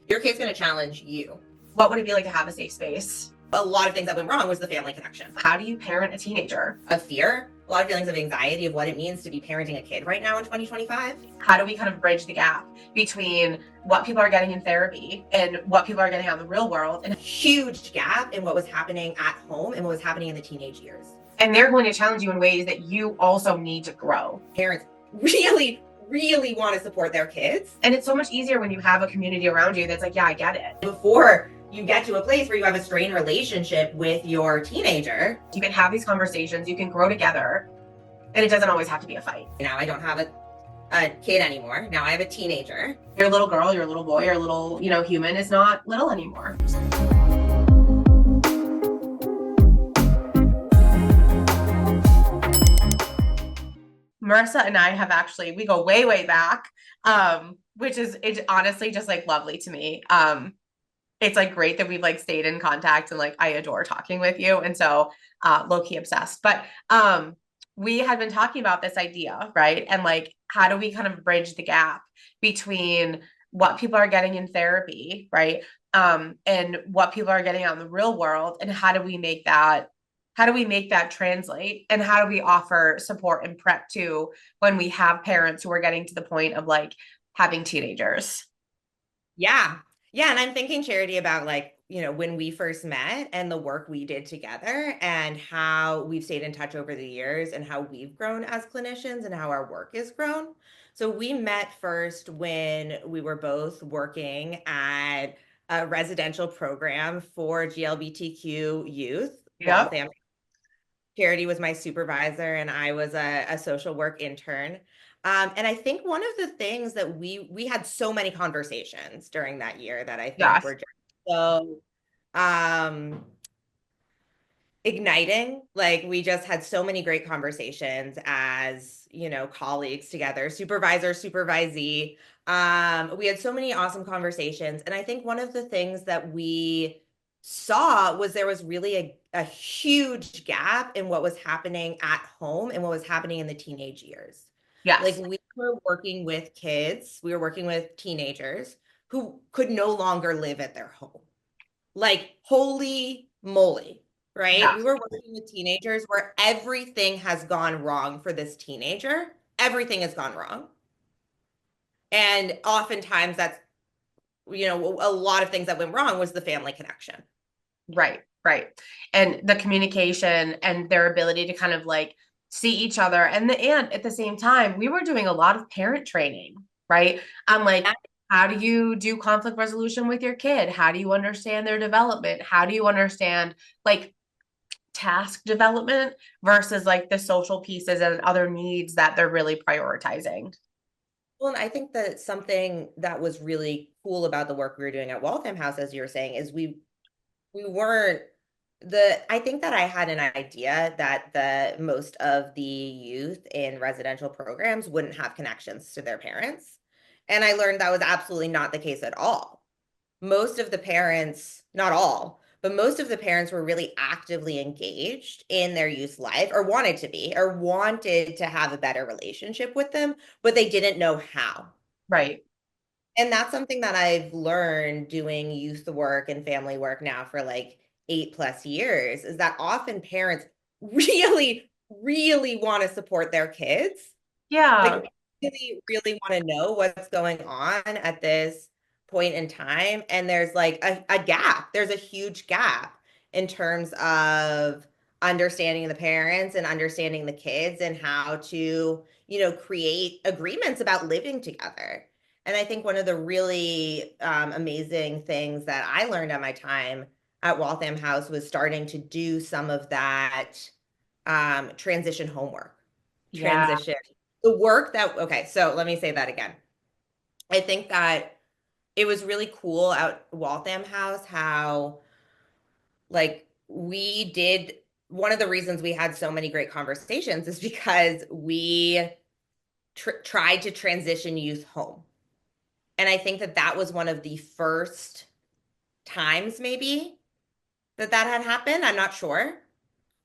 Your kid's going to challenge you. What would it be like to have a safe space? A lot of things that went wrong was the family connection. How do you parent a teenager? A fear, a lot of feelings of anxiety of what it means to be parenting a kid right now in 2025. How do we kind of bridge the gap between what people are getting in therapy and what people are getting out in the real world? And a huge gap in what was happening at home and what was happening in the teenage years. And they're going to challenge you in ways that you also need to grow. Parents really want to support their kids. And it's so much easier when you have a community around you that's like, yeah, I get it. Before you get to a place where you have a strained relationship with your teenager, you can have these conversations, you can grow together, and it doesn't always have to be a fight. Now I don't have a kid anymore. Now I have a teenager. Your little girl, your little boy, your little, human is not little anymore. Marissa and I have we go way back, which is honestly just like lovely to me. It's like great that we've like stayed in contact, and like I adore talking with you, and so low-key obsessed. But we had been talking about this idea, right? And like, how do we kind of bridge the gap between what people are getting in therapy, right? And what people are getting out in the real world, and how do we make that translate, and how do we offer support and prep to when we have parents who are getting to the point of like having teenagers? Yeah. And I'm thinking, Charity, about like, when we first met and the work we did together and how we've stayed in touch over the years and how we've grown as clinicians and how our work has grown. So we met first when we were both working at a residential program for GLBTQ youth. Yep. Charity was my supervisor and I was a social work intern. And I think one of the things that we had so many conversations during that year that I think were just so igniting. Like, we just had so many great conversations as, colleagues together, supervisor, supervisee. We had so many awesome conversations. And I think one of the things that we saw was there was really a huge gap in what was happening at home and what was happening in the teenage years. Yes. Like, we were working with kids, we were working with teenagers who could no longer live at their home. Like, holy moly, right? Yeah. We were working with teenagers where everything has gone wrong for this teenager. Everything has gone wrong. And oftentimes that's, a lot of things that went wrong was the family connection. Right. And the communication and their ability to kind of like see each other. And at the same time, we were doing a lot of parent training, right? I'm like, how do you do conflict resolution with your kid? How do you understand their development? How do you understand like task development versus like the social pieces and other needs that they're really prioritizing? Well, and I think that something that was really cool about the work we were doing at Waltham House, as you were saying, is we weren't I think that I had an idea that the most of the youth in residential programs wouldn't have connections to their parents. And I learned that was absolutely not the case at all. Most of the parents, not all, but most of the parents were really actively engaged in their youth life, or wanted to be, or wanted to have a better relationship with them, but they didn't know how. Right. And that's something that I've learned doing youth work and family work now for like 8+ years, is that often parents really want to support their kids. Yeah. Like, really want to know what's going on at this point in time. And there's like a gap. There's a huge gap in terms of understanding the parents and understanding the kids and how to, create agreements about living together. And I think one of the really amazing things that I learned at my time at Waltham House was starting to do some of that transition homework. Transition. The work that, okay, so let me say that again. I think that it was really cool at Waltham House how, like, we did, one of the reasons we had so many great conversations is because we tried to transition youth home. And I think that that was one of the first times maybe that had happened. I'm not sure,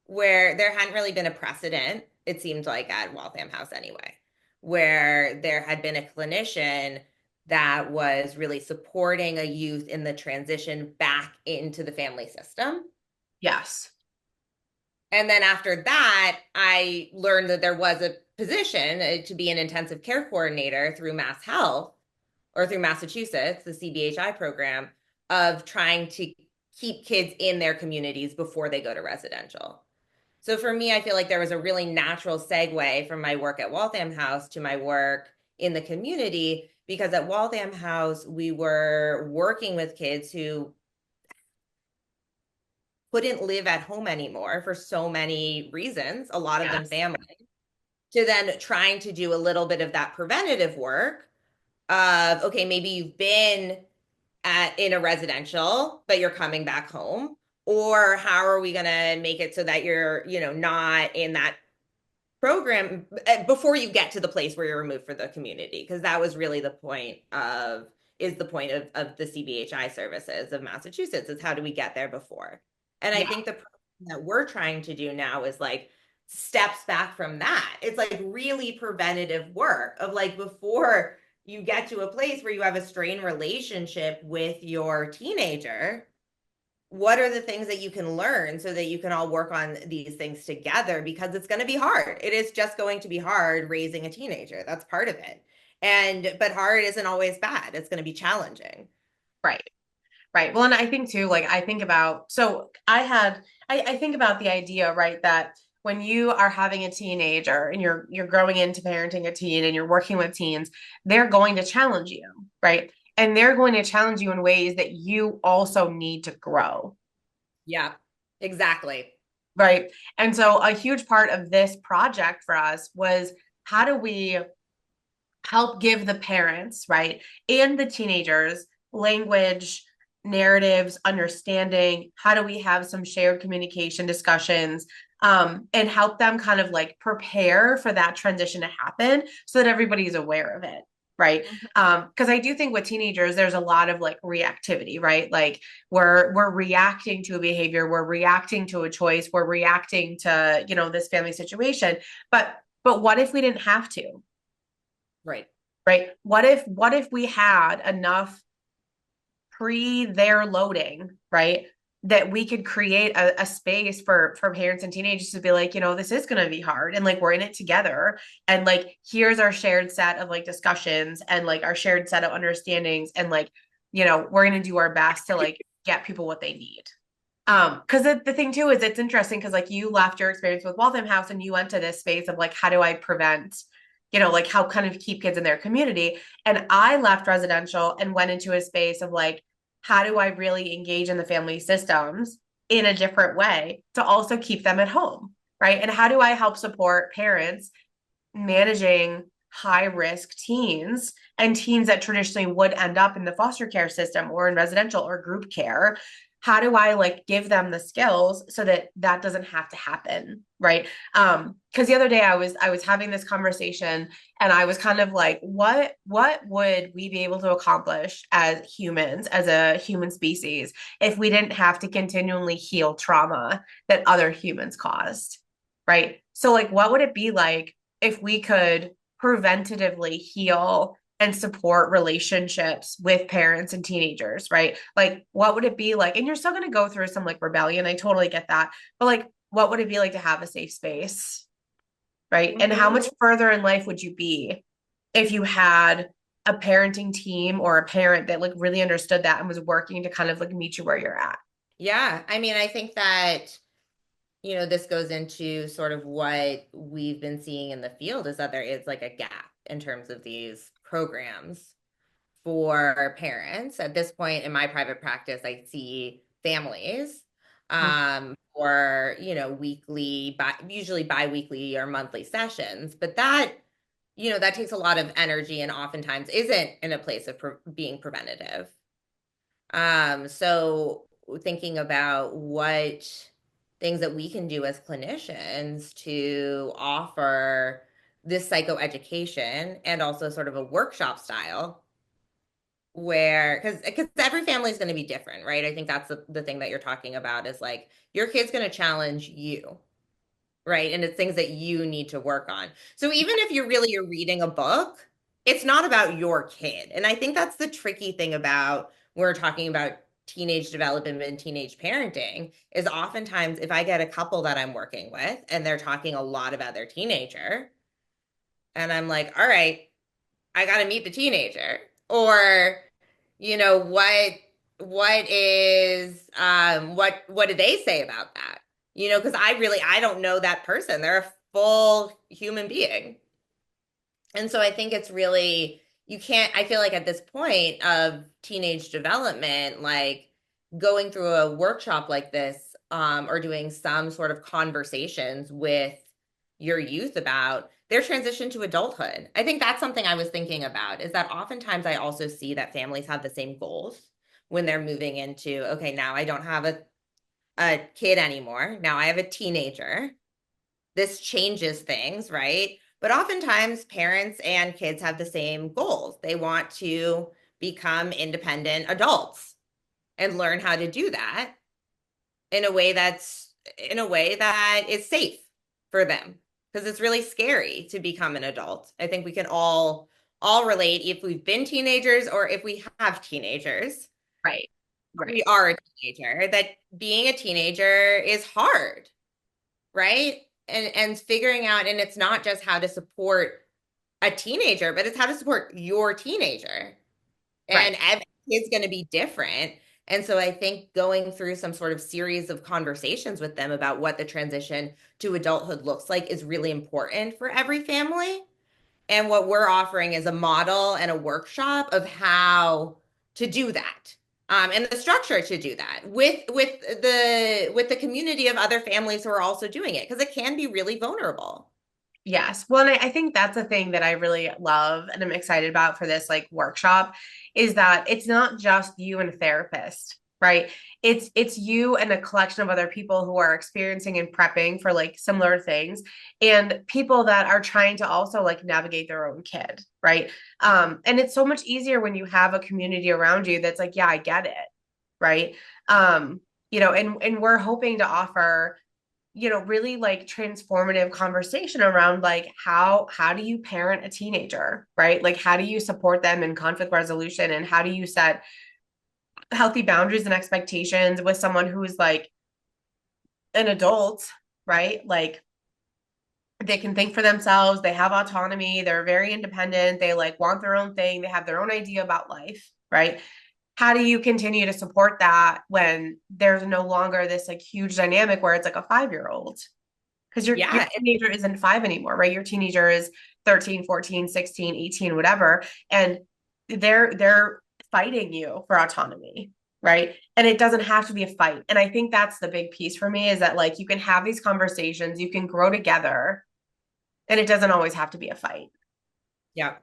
where there hadn't really been a precedent, it seemed like, at Waltham House anyway, where there had been a clinician that was really supporting a youth in the transition back into the family system. Yes. And then after that, I learned that there was a position to be an intensive care coordinator through Mass Health or through Massachusetts, the CBHI program, of trying to keep kids in their communities before they go to residential. So for me, I feel like there was a really natural segue from my work at Waltham House to my work in the community, because at Waltham House, we were working with kids who couldn't live at home anymore for so many reasons, a lot of them Yes. family, to then trying to do a little bit of that preventative work of, okay, maybe you've been in a residential, but you're coming back home. Or how are we going to make it so that you're, not in that program before you get to the place where you're removed for the community? Because that was really the point of the CBHI services of Massachusetts, is how do we get there before? And I Yeah. think the program that we're trying to do now is like steps back from that. It's like really preventative work of like before you get to a place where you have a strained relationship with your teenager, what are the things that you can learn so that you can all work on these things together? Because it's going to be hard. It is just going to be hard raising a teenager. That's part of it. But hard isn't always bad. It's going to be challenging. Right. Right. Well, and I think too, like I think about, so I think about the idea, right, that when you are having a teenager and you're growing into parenting a teen and you're working with teens, they're going to challenge you, right? And they're going to challenge you in ways that you also need to grow, Yeah, exactly. right? And so a huge part of this project for us was how do we help give the parents, right, and the teenagers language, narratives, understanding. How do we have some shared communication discussions, and help them kind of like prepare for that transition to happen so that everybody's aware of it. Right. Because I do think with teenagers, there's a lot of like reactivity, right? Like we're reacting to a behavior, we're reacting to a choice, we're reacting to, this family situation. But what if we didn't have to? Right. Right? What if we had enough pre their loading, right? That we could create a space for parents and teenagers to be like, this is going to be hard, and like we're in it together, and like here's our shared set of like discussions and like our shared set of understandings, and like we're going to do our best to like get people what they need. Because the thing too is it's interesting because like you left your experience with Waltham House and you went to this space of like how do I prevent, like how kind of keep kids in their community. And I left residential and went into a space of like how do I really engage in the family systems in a different way to also keep them at home, right? And how do I help support parents managing high risk teens and teens that traditionally would end up in the foster care system or in residential or group care? How do I like give them the skills so that that doesn't have to happen, right? Because the other day I was having this conversation and I was kind of like, what would we be able to accomplish as humans, as a human species, if we didn't have to continually heal trauma that other humans caused, right? So like what would it be like if we could preventatively heal and support relationships with parents and teenagers, right? Like, what would it be like? And you're still going to go through some like rebellion. I totally get that. But like, what would it be like to have a safe space, right? And how Mm-hmm. much further in life would you be if you had a parenting team or a parent that like really understood that and was working to kind of like meet you where you're at? Yeah. I mean, I think that, this goes into sort of what we've been seeing in the field, is that there is like a gap in terms of these programs for parents. At this point in my private practice, I see families for, weekly, usually bi-weekly or monthly sessions. But that takes a lot of energy and oftentimes isn't in a place of being preventative. So thinking about what things that we can do as clinicians to offer this psychoeducation and also sort of a workshop style where, because every family is going to be different, right? I think that's the thing that you're talking about, is like your kid's going to challenge you, right? And it's things that you need to work on. So even if you're reading a book, it's not about your kid. And I think that's the tricky thing about when we're talking about teenage development and teenage parenting is oftentimes if I get a couple that I'm working with and they're talking a lot about their teenager, and I'm like, all right, I got to meet the teenager. Or, you know, what is what do they say about that? You know, because I don't know that person. They're a full human being. And so I think it's really, you can't, I feel like at this point of teenage development, like going through a workshop like this, or doing some sort of conversations with your youth about their transition to adulthood. I think that's something I was thinking about is that oftentimes I also see that families have the same goals when they're moving into, okay, now I don't have a kid anymore. Now I have a teenager. This changes things, right? But oftentimes, parents and kids have the same goals. They want to become independent adults and learn how to do that in a way that is safe for them because it's really scary to become an adult. I think we can all relate if we've been teenagers or if we have teenagers. Right. We Right. are a teenager, that being a teenager is hard, right? And figuring out, and it's not just how to support a teenager, but it's how to support your teenager. Right. And every kid's going to be different. And so I think going through some sort of series of conversations with them about what the transition to adulthood looks like is really important for every family. And what we're offering is a model and a workshop of how to do that. And the structure to do that with the community of other families who are also doing it because it can be really vulnerable. Yes. Well, and I think that's a thing that I really love and I'm excited about for this like workshop is that it's not just you and a therapist, right? It's you and a collection of other people who are experiencing and prepping for like similar things and people that are trying to also like navigate their own kid, right? And it's so much easier when you have a community around you that's like, yeah, I get it, right? Um, and we're hoping to offer really like transformative conversation around like how do you parent a teenager, right? Like how do you support them in conflict resolution and how do you set healthy boundaries and expectations with someone who's like an adult, right? Like they can think for themselves, they have autonomy, they're very independent, they like want their own thing, they have their own idea about life, right? How do you continue to support that when there's no longer this like huge dynamic where it's like a 5-year-old because your Yeah, teenager isn't 5 anymore, right? Your teenager is 13, 14, 16, 18, whatever. And they're fighting you for autonomy, right? And it doesn't have to be a fight. And I think that's the big piece for me is that like you can have these conversations, you can grow together, and it doesn't always have to be a fight. yeah,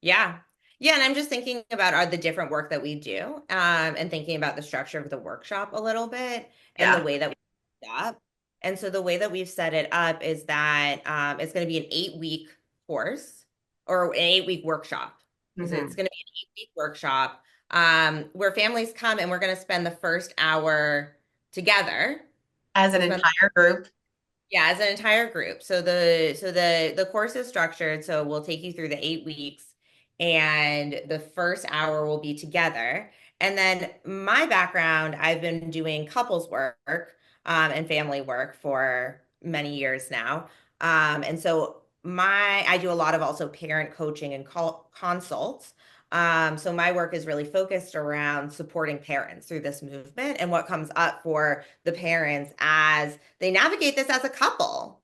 yeah. Yeah, and I'm just thinking about the different work that we do, and thinking about the structure of the workshop a little bit and the Yeah. way that we set it up. And so the way that we've set it up is that it's going to be an 8-week course or an 8-week workshop. So it's Mm-hmm. going to be an 8-week workshop where families come and we're going to spend the first hour together. As an We'll spend entire group. Yeah, as an entire group. So the course is structured. So we'll take you through the 8 weeks, and the first hour will be together. And then my background, I've been doing couples work and family work for many years now. And so I do a lot of also parent coaching and consults. So my work is really focused around supporting parents through this movement and what comes up for the parents as they navigate this as a couple.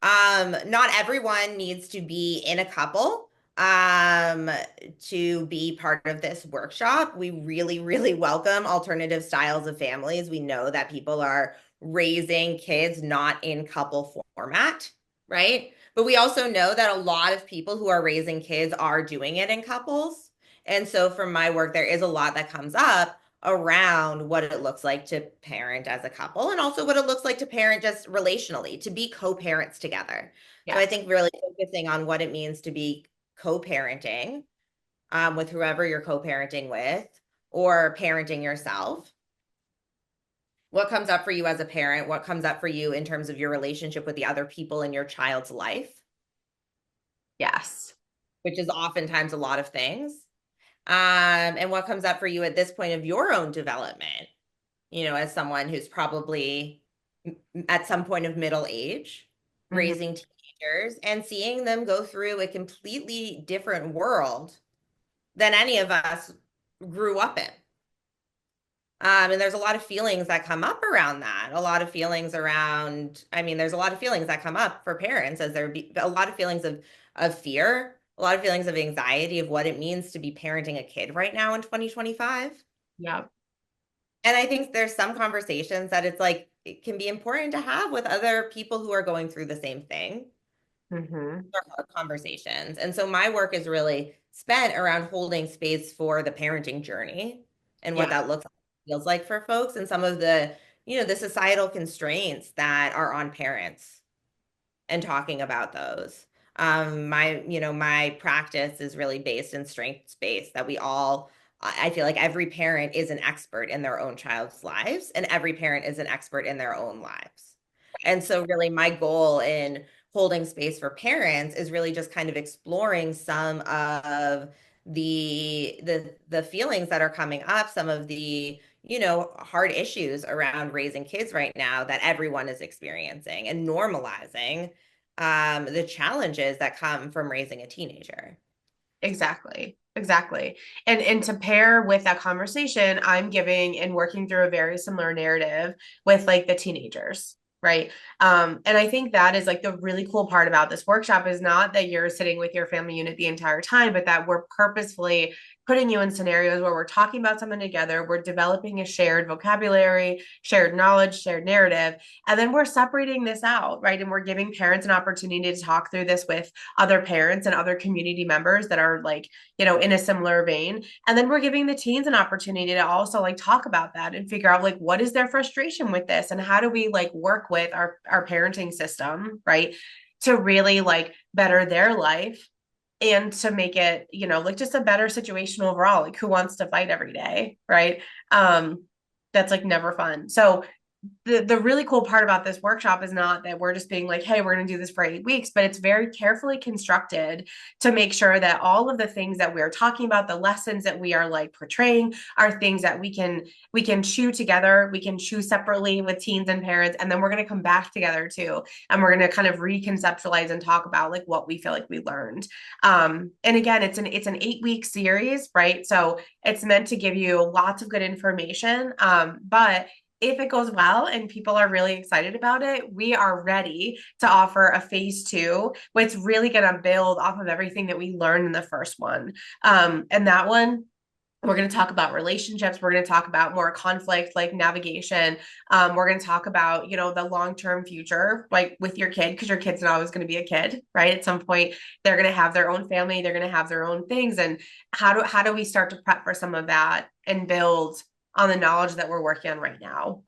Not everyone needs to be in a couple to be part of this workshop. We really, really welcome alternative styles of families. We know that people are raising kids not in couple format, right? But we also know that a lot of people who are raising kids are doing it in couples. And so from my work, there is a lot that comes up around what it looks like to parent as a couple and also what it looks like to parent just relationally, to be co-parents together. So I Yes. think really focusing on what it means to be co-parenting with whoever you're co-parenting with or parenting yourself. What comes up for you as a parent? What comes up for you in terms of your relationship with the other people in your child's life? Yes. which is oftentimes a lot of things. And what comes up for you at this point of your own development, as someone who's probably at some point of middle age, Mhm. raising teenagers and seeing them go through a completely different world than any of us grew up in. And there's a lot of feelings that come up around that. A lot of feelings around, I mean, there's a lot of feelings that come up for parents as there be a lot of feelings of fear, a lot of feelings of anxiety of what it means to be parenting a kid right now in 2025. Yeah. And I think there's some conversations that it's like it can be important to have with other people who are going through the same thing. Hmm. They're hard conversations. And so my work is really spent around holding space for the parenting journey and what Yeah. that looks like, feels like for folks and some of the societal constraints that are on parents and talking about those. My practice is really based in strengths based that I feel like every parent is an expert in their own child's lives, and every parent is an expert in their own lives. And so, really, my goal in holding space for parents is really just kind of exploring some of the feelings that are coming up, some of the hard issues around raising kids right now that everyone is experiencing and normalizing the challenges that come from raising a teenager. Exactly. Exactly. And to pair with that conversation, I'm giving and working through a very similar narrative with like the teenagers, right? And I think that is like the really cool part about this workshop is not that you're sitting with your family unit the entire time, but that we're purposefully putting you in scenarios where we're talking about something together, we're developing a shared vocabulary, shared knowledge, shared narrative, and then we're separating this out, right? And we're giving parents an opportunity to talk through this with other parents and other community members that are like, in a similar vein. And then we're giving the teens an opportunity to also like talk about that and figure out like what is their frustration with this and how do we like work with our parenting system, right? To really like better their life and to make it, like just a better situation overall. Like who wants to fight every day, right? That's like never fun. So the really cool part about this workshop is not that we're just being like, hey, we're going to do this for 8 weeks, but it's very carefully constructed to make sure that all of the things that we're talking about, the lessons that we are like portraying, are things that we can chew together, we can chew separately with teens and parents, and then we're going to come back together too, and we're going to kind of reconceptualize and talk about like what we feel like we learned. And again, it's an 8 week series, right? So it's meant to give you lots of good information, but if it goes well and people are really excited about it, we are ready to offer a phase two, which really going to build off of everything that we learned in the first one. And that one, we're going to talk about relationships. We're going to talk about more conflict, like navigation. We're going to talk about, the long-term future, like with your kid, because your kid's not always going to be a kid, right? At some point, they're going to have their own family. They're going to have their own things. And how do we start to prep for some of that and build on the knowledge that we're working on right now?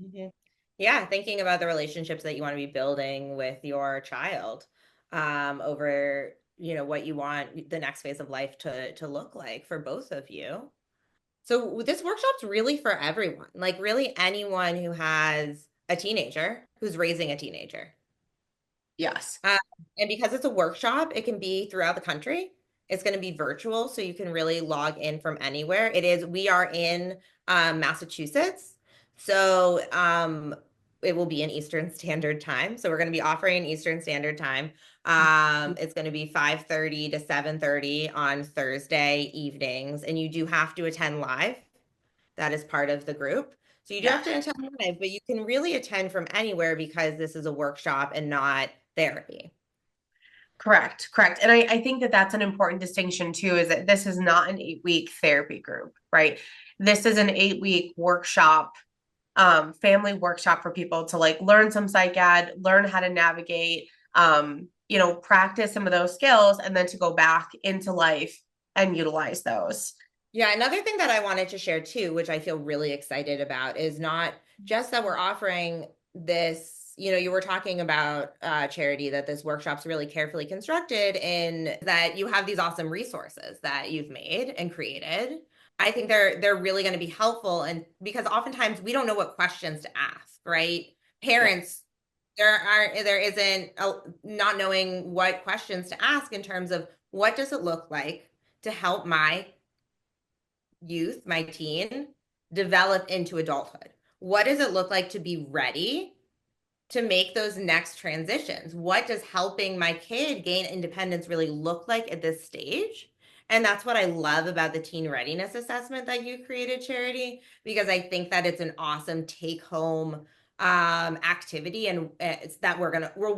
Mhm. Yeah, thinking about the relationships that you want to be building with your child, over, what you want the next phase of life to look like for both of you. So this workshop's really for everyone, like really anyone who has a teenager who's raising a teenager. Yes. Uh, and because it's a workshop, it can be throughout the country. It's going to be virtual, so you can really log in from anywhere. We are in Massachusetts, so it will be in Eastern Standard Time. So we're going to be offering Eastern Standard Time. It's going to be 5:30 to 7:30 on Thursday evenings, and you do have to attend live. That is part of the group. So you do Yeah. have to attend live, but you can really attend from anywhere because this is a workshop and not therapy. Correct. Correct. And I think that that's an important distinction too, is that this is not an 8 week therapy group, right? This is an 8 week workshop, family workshop for people to like learn some psych ed, learn how to navigate, practice some of those skills, and then to go back into life and utilize those. Yeah, another thing that I wanted to share too, which I feel really excited about, is not just that we're offering this, you were talking about Charity, that this workshop's really carefully constructed in that you have these awesome resources that you've made and created. I think they're really going to be helpful, and because oftentimes we don't know what questions to ask, right? Yeah. Parents, there isn't not knowing what questions to ask in terms of what does it look like to help my youth, my teen, develop into adulthood? What does it look like to be ready to make those next transitions? What does helping my kid gain independence really look like at this stage? And that's what I love about the teen readiness assessment that you created, Charity, because I think that it's an awesome take home activity, and it's that we'll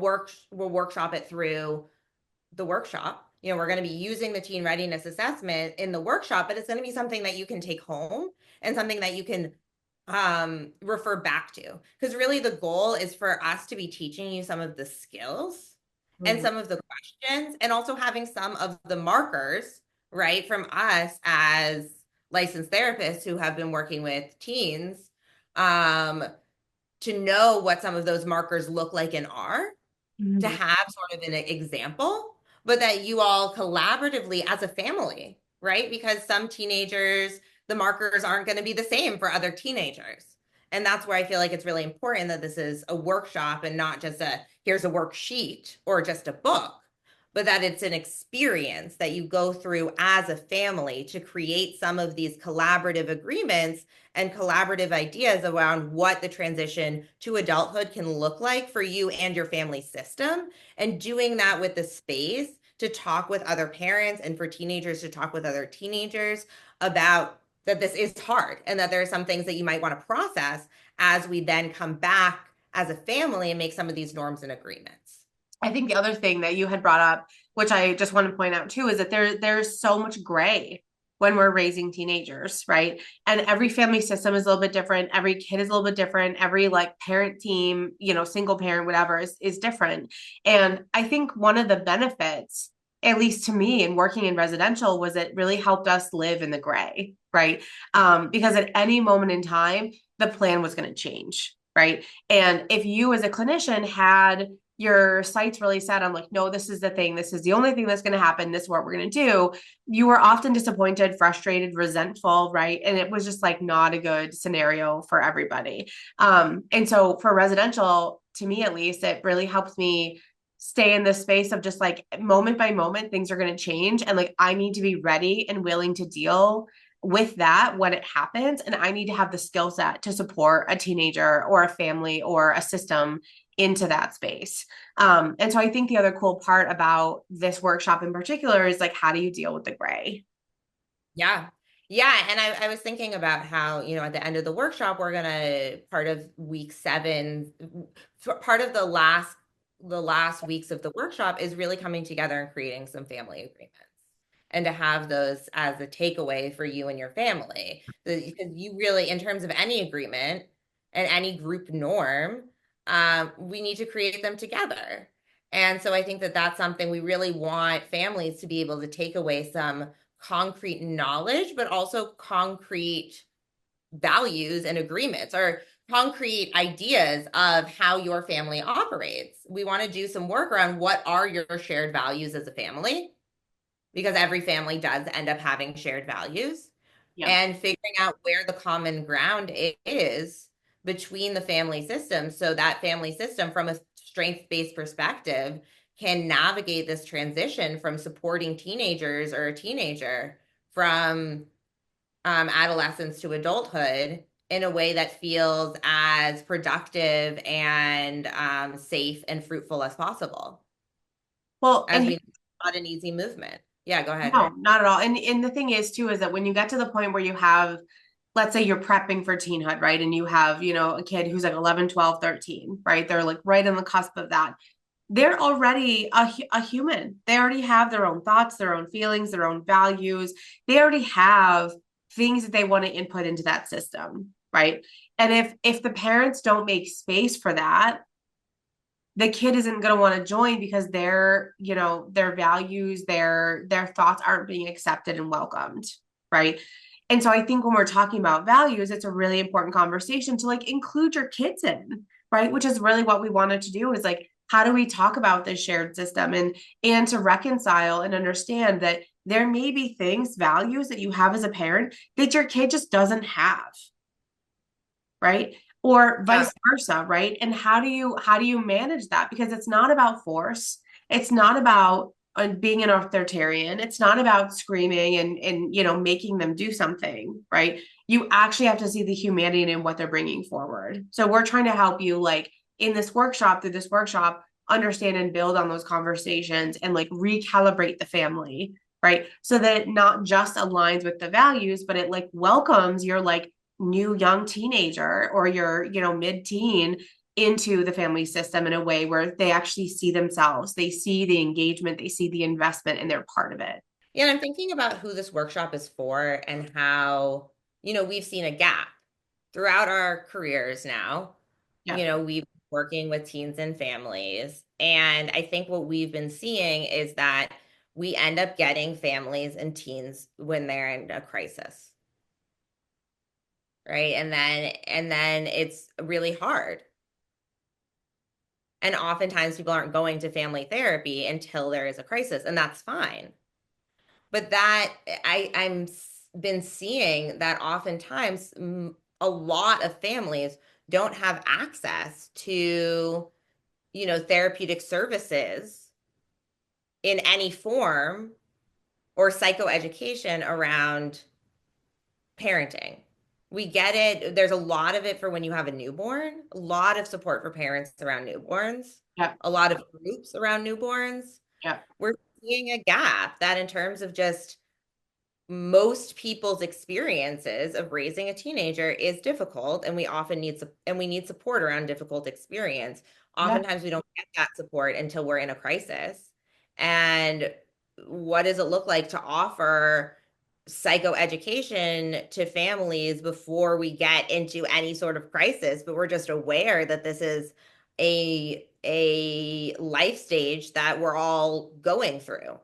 workshop it through the workshop. You know, we're going to be using the teen readiness assessment in the workshop, but it's going to be something that you can take home and something that you can refer back to, because really the goal is for us to be teaching you some of the skills and Mhm. some of the questions, and also having some of the markers, right, from us as licensed therapists who have been working with teens, um, to know what some of those markers look like and are, to Mhm. have sort of an example, but that you all collaboratively as a family, right? Because some teenagers, the markers aren't going to be the same for other teenagers. And that's where I feel like it's really important that this is a workshop and not just a here's a worksheet or just a book, but that it's an experience that you go through as a family to create some of these collaborative agreements and collaborative ideas around what the transition to adulthood can look like for you and your family system. And doing that with the space to talk with other parents and for teenagers to talk with other teenagers about that this is hard and that there are some things that you might want to process as we then come back as a family and make some of these norms and agreements. I think the other thing that you had brought up, which I just want to point out too, is that there's so much gray when we're raising teenagers, right? And every family system is a little bit different. Every kid is a little bit different. Every like parent team, single parent, whatever is different. And I think one of the benefits, at least to me in working in residential, was it really helped us live in the gray, right? Because at any moment in time, the plan was going to change, right? And if you as a clinician had your sights really set on like, no, this is the thing, this is the only thing that's going to happen, this is what we're going to do, you were often disappointed, frustrated, resentful, right? And it was just like not a good scenario for everybody. And so for residential, to me at least, it really helps me stay in this space of just like moment by moment things are going to change, and like I need to be ready and willing to deal with that when it happens, and I need to have the skill set to support a teenager or a family or a system into that space. And so I think the other cool part about this workshop in particular is like, how do you deal with the gray? Yeah. Yeah. And I was thinking about how, at the end of the workshop, we're gonna part of week 7, part of the last weeks of the workshop is really coming together and creating some family agreements. And to have those as a takeaway for you and your family. Because you really, in terms of any agreement and any group norm, we need to create them together. And so I think that that's something we really want families to be able to take away some concrete knowledge, but also concrete values and agreements or concrete ideas of how your family operates. We want to do some work around what are your shared values as a family, because every family does end up having shared values, Yep. and figuring out where the common ground is between the family system so that family system from a strength-based perspective can navigate this transition from supporting teenagers or a teenager from adolescence to adulthood in a way that feels as productive and safe and fruitful as possible, Well, as and we not an easy movement. Yeah, go ahead. no, not at all. And the thing is too, is that when you get to the point where you have, let's say you're prepping for teenhood, right? And you have, a kid who's like 11, 12, 13, right? They're like right on the cusp of that. They're already a human. They already have their own thoughts, their own feelings, their own values. They already have things that they want to input into that system, right? And if the parents don't make space for that, the kid isn't going to want to join because their values, their thoughts aren't being accepted and welcomed, right? And so I think when we're talking about values, it's a really important conversation to like include your kids in, right? Which is really what we wanted to do, is like, how do we talk about this shared system, and to reconcile and understand that there may be things, values that you have as a parent that your kid just doesn't have, right? Or Yeah. vice versa, right? And how do you manage that? Because it's not about force. It's not about being an authoritarian. It's not about screaming and making them do something, right? You actually have to see the humanity in what they're bringing forward. So we're trying to help you, like, in this workshop, through this workshop, understand and build on those conversations and like recalibrate the family, right? So that it not just aligns with the values, but it like welcomes your like new young teenager or your mid-teen into the family system in a way where they actually see themselves, they see the engagement, they see the investment, and they're part of it. Yeah, and I'm thinking about who this workshop is for and how, we've seen a gap throughout our careers now. Yeah. We've been working with teens and families. And I think what we've been seeing is that we end up getting families and teens when they're in a crisis, right? And then it's really hard. And oftentimes people aren't going to family therapy until there is a crisis, and that's fine. But that I'm been seeing that oftentimes a lot of families don't have access to, therapeutic services in any form or psychoeducation around parenting. We get it. There's a lot of it for when you have a newborn, a lot of support for parents around newborns, Yeah. a lot of groups around newborns. Yeah. We're seeing a gap that in terms of just most people's experiences of raising a teenager is difficult, and we often need support around difficult experience. Yeah. Oftentimes we don't get that support until we're in a crisis. And what does it look like to offer psychoeducation to families before we get into any sort of crisis? But we're just aware that this is a life stage that we're all going through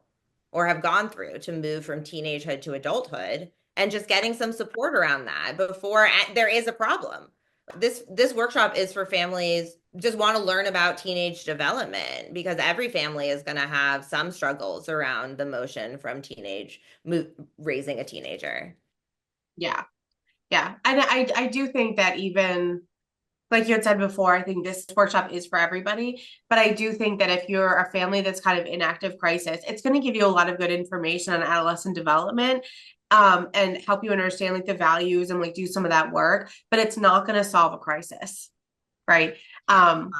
or have gone through to move from teenagehood to adulthood, and just getting some support around that before there is a problem. This workshop is for families just want to learn about teenage development, because every family is going to have some struggles around the motion from raising a teenager. Yeah. Yeah. And I do think that, even like you had said before, I think this workshop is for everybody. But I do think that if you're a family that's kind of in active crisis, it's going to give you a lot of good information on adolescent development, and help you understand like the values and like do some of that work. But it's not going to solve a crisis, right? Um,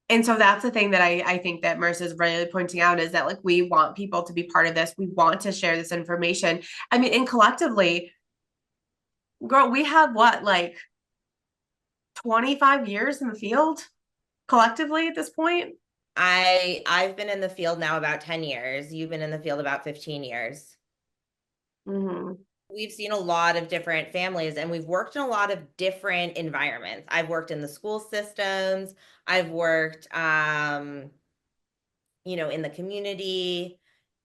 and so that's the thing that I think that Marissa is really pointing out, is that like we want people to be part of this. We want to share this information. I mean, and collectively, girl, we have what, like 25 years in the field collectively at this point? I've been in the field now about 10 years. You've been in the field about 15 years. Mm-hmm. We've seen a lot of different families, and we've worked in a lot of different environments. I've worked in the school systems. I've worked, in the community.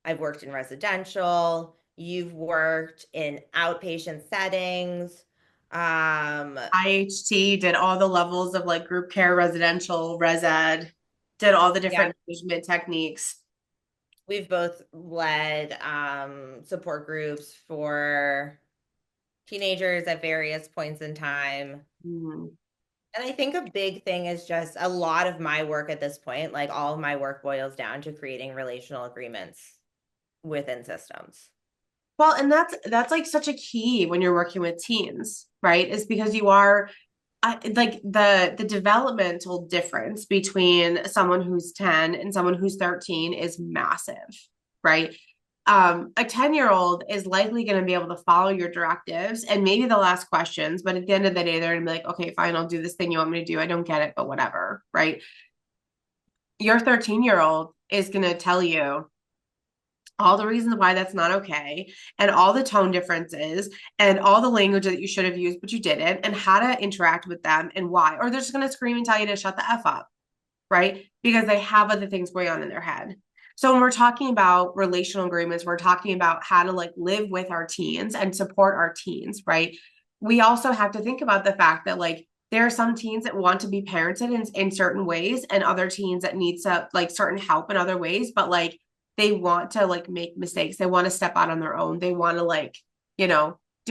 I've worked in residential. You've worked in outpatient settings. Um, IHT did all the levels of like group care, residential, res ed, did all the yeah, different management techniques. we've both led support groups for teenagers at various points in time. Mm-hmm. And I think a big thing is just a lot of my work at this point, like all of my work boils down to creating relational agreements within systems. Well, and that's like such a key when you're working with teens, right? Is because you are like the developmental difference between someone who's 10 and someone who's 13 is massive, right? A 10-year-old is likely going to be able to follow your directives and maybe they'll ask questions, but at the end of the day, they're going to be like, okay, fine, I'll do this thing you want me to do. I don't get it, but whatever, right? Your 13-year-old is going to tell you all the reasons why that's not okay, and all the tone differences, and all the language that you should have used, but you didn't, and how to interact with them and why. Or they're just going to scream and tell you to shut the F up, right? Because they have other things going on in their head. So when we're talking about relational agreements, we're talking about how to like live with our teens and support our teens, right? We also have to think about the fact that like there are some teens that want to be parented in certain ways, and other teens that need to like certain help in other ways, but like they want to like make mistakes. They want to step out on their own. They want to like, do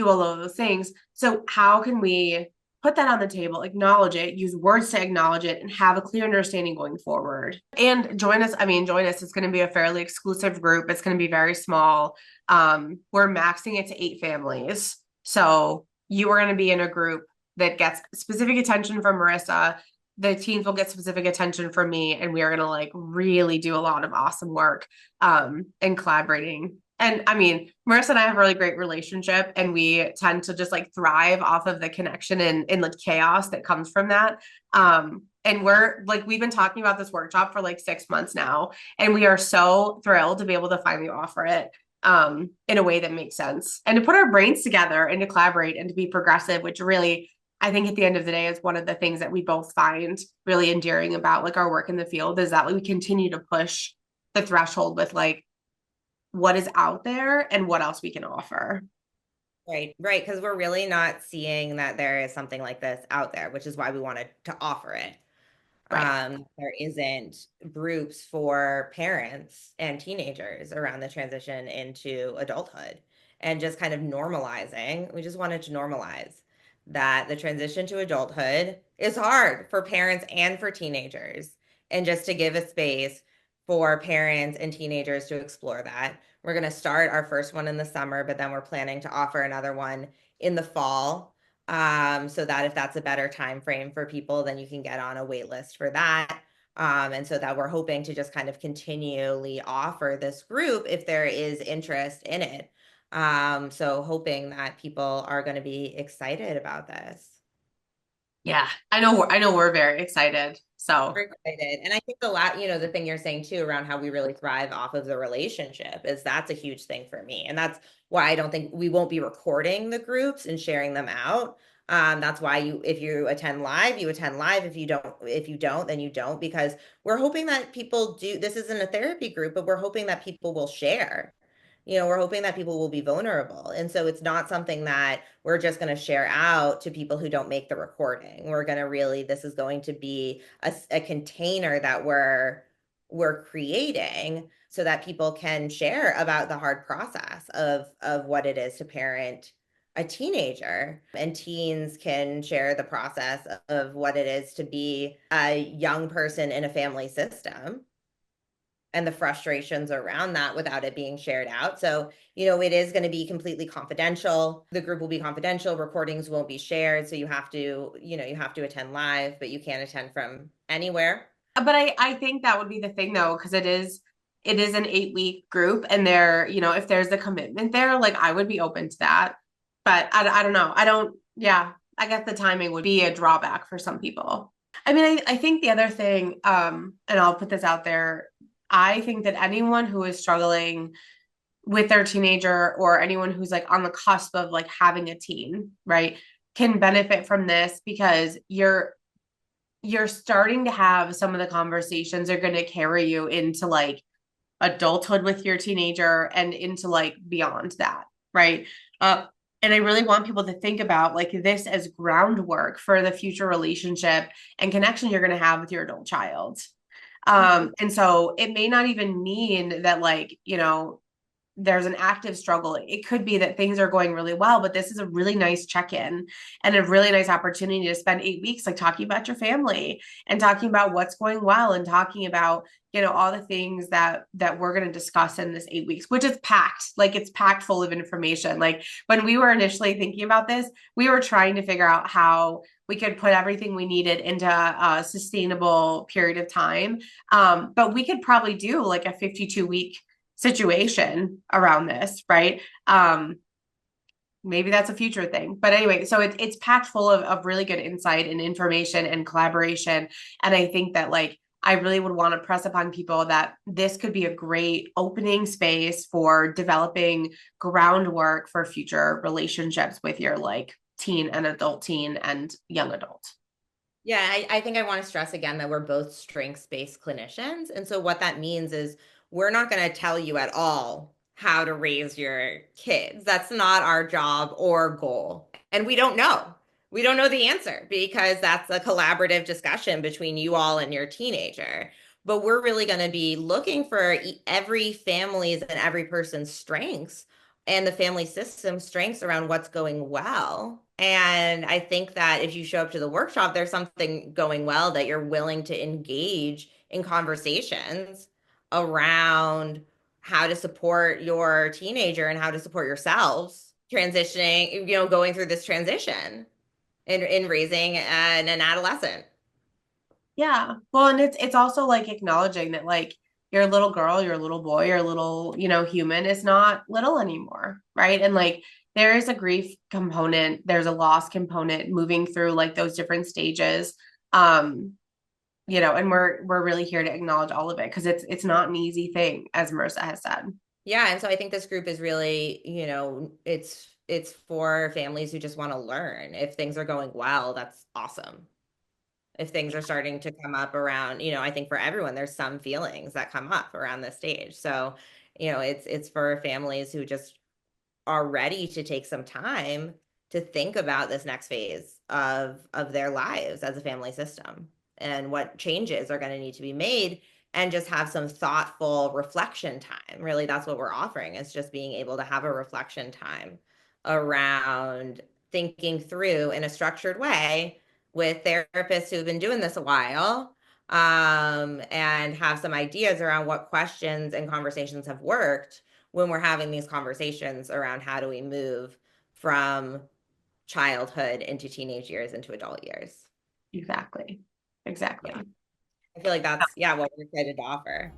all of those things. So how can we put that on the table, acknowledge it, use words to acknowledge it, and have a clear understanding going forward. And join us. I mean, join us. It's going to be a fairly exclusive group. It's going to be very small. We're maxing it to 8 families. So you are going to be in a group that gets specific attention from Marissa. The teens will get specific attention from me, and we are going to like really do a lot of awesome work and collaborating. And I mean, Marissa and I have a really great relationship, and we tend to just like thrive off of the connection and like chaos that comes from that. And we're like, we've been talking about this workshop for like 6 months now, and we are so thrilled to be able to finally offer it in a way that makes sense and to put our brains together and to collaborate and to be progressive, which really, I think at the end of the day is one of the things that we both find really endearing about like our work in the field is that like, we continue to push the threshold with like what is out there and what else we can offer. Right, right, because we're really not seeing that there is something like this out there, which is why we wanted to offer it. Right. There isn't groups for parents and teenagers around the transition into adulthood and just kind of normalizing. We just wanted to normalize that the transition to adulthood is hard for parents and for teenagers, and just to give a space for parents and teenagers to explore that. We're going to start our first one in the summer, but then we're planning to offer another one in the fall, so that if that's a better time frame for people, then you can get on a wait list for that. And so that we're hoping to just kind of continually offer this group if there is interest in it. So hoping that people are going to be excited about this. Yeah. I know we're very excited. So We're excited. And I think the lot, the thing you're saying too around how we really thrive off of the relationship is that's a huge thing for me. And that's why I don't think we won't be recording the groups and sharing them out. That's why if you attend live, you attend live. If you don't, then you don't, because we're hoping that people do, this isn't a therapy group, but we're hoping that people will share. We're hoping that people will be vulnerable. And so it's not something that we're just going to share out to people who don't make the recording. We're going to really, this is going to be a container that we're creating so that people can share about the hard process of what it is to parent a teenager, and teens can share the process of what it is to be a young person in a family system and the frustrations around that without it being shared out. So, it is going to be completely confidential. The group will be confidential. Recordings won't be shared. So you have to attend live, but you can't attend from anywhere. but I think that would be the thing though, because it is an 8 week group and there, if there's a commitment there, like I would be open to that. But I don't know. I don't, yeah, I guess the timing would be a drawback for some people. I mean, I think the other thing, and I'll put this out there, I think that anyone who is struggling with their teenager or anyone who's like on the cusp of like having a teen, right, can benefit from this because you're starting to have some of the conversations are going to carry you into like adulthood with your teenager and into like beyond that, right? And I really want people to think about like this as groundwork for the future relationship and connection you're going to have with your adult child. And so it may not even mean that like, there's an active struggle. It could be that things are going really well, but this is a really nice check-in and a really nice opportunity to spend 8 weeks like talking about your family and talking about what's going well and talking about, all the things that we're going to discuss in this 8 weeks, which is packed. Like it's packed full of information. Like when we were initially thinking about this, we were trying to figure out how we could put everything we needed into a sustainable period of time. But we could probably do like a 52-week situation around this, right? Maybe that's a future thing. But anyway, so it's packed full of really good insight and information and collaboration. And I think that like I really would want to press upon people that this could be a great opening space for developing groundwork for future relationships with your like teen and adult teen and young adult. Yeah, I think I want to stress again that we're both strengths-based clinicians. And so what that means is we're not going to tell you at all how to raise your kids. That's not our job or goal. And we don't know. We don't know the answer because that's a collaborative discussion between you all and your teenager. But we're really going to be looking for every family's and every person's strengths and the family system strengths around what's going well And I think that if you show up to the workshop, there's something going well that you're willing to engage in conversations around how to support your teenager and how to support yourselves transitioning, going through this transition in raising an adolescent. Yeah. Well, and it's also like acknowledging that like your little girl, your little boy, your little, human is not little anymore, right? And like there is a grief component, there's a loss component moving through like those different stages. Um, and we're really here to acknowledge all of it because it's not an easy thing, as Marissa has said. Yeah, and so I think this group is really, it's for families who just want to learn. If things are going well, that's awesome. If things are starting to come up around, I think for everyone, there's some feelings that come up around this stage. So, it's for families who just are ready to take some time to think about this next phase of their lives as a family system and what changes are going to need to be made and just have some thoughtful reflection time. Really, that's what we're offering is just being able to have a reflection time around thinking through in a structured way with therapists who've been doing this a while, and have some ideas around what questions and conversations have worked when we're having these conversations around how do we move from childhood into teenage years into adult years. Exactly. Yeah. Exactly. I feel like that's, yeah, what we're excited to offer.